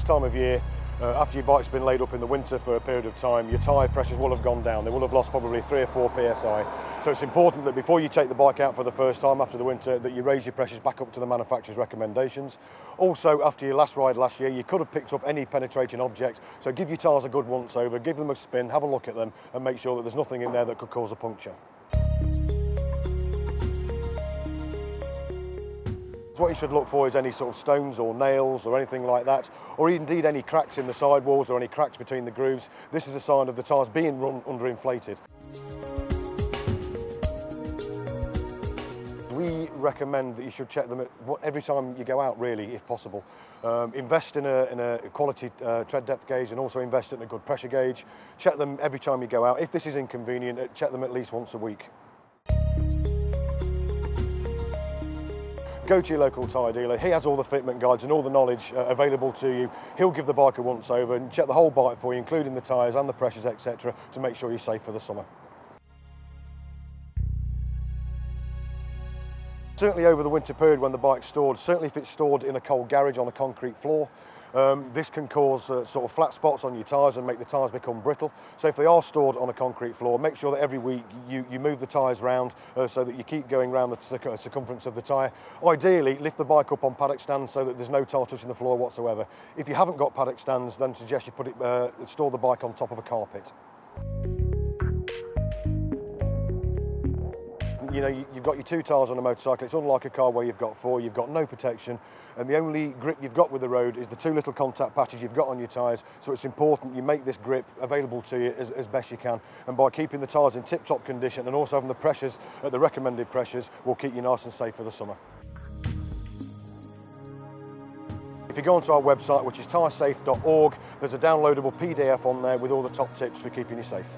this time of year, after your bike's been laid up in the winter for a period of time, your tyre pressures will have gone down. They will have lost probably 3 or 4 psi. So it's important that before you take the bike out for the first time after the winter, that you raise your pressures back up to the manufacturer's recommendations. Also, after your last ride last year, you could have picked up any penetrating objects. So give your tyres a good once over, give them a spin, have a look at them, and make sure that there's nothing in there that could cause a puncture. What you should look for is any sort of stones or nails or anything like that, or indeed any cracks in the sidewalls or any cracks between the grooves. This is a sign of the tyres being run underinflated. We recommend that you should check them every time you go out, really, if possible. Invest in a quality tread depth gauge, and also invest in a good pressure gauge. Check them every time you go out. If this is inconvenient, check them at least once a week. Go to your local tyre dealer. He has all the fitment guides and all the knowledge available to you. He'll give the bike a once over and check the whole bike for you, including the tyres and the pressures, etc., to make sure you're safe for the summer. Certainly over the winter period when the bike's stored, certainly if it's stored in a cold garage on a concrete floor, this can cause sort of flat spots on your tyres and make the tyres become brittle. So if they are stored on a concrete floor, make sure that every week you move the tyres round so that you keep going around the circumference of the tyre. Ideally, lift the bike up on paddock stands so that there's no tyre touching the floor whatsoever. If you haven't got paddock stands, then suggest you store the bike on top of a carpet. You know, you've got your 2 tyres on a motorcycle. It's unlike a car where you've got 4, you've got no protection, and the only grip you've got with the road is the 2 little contact patches you've got on your tyres. So it's important you make this grip available to you as best you can, and by keeping the tyres in tip-top condition and also having the pressures at the recommended pressures will keep you nice and safe for the summer. If you go onto our website, which is tyresafe.org, there's a downloadable PDF on there with all the top tips for keeping you safe.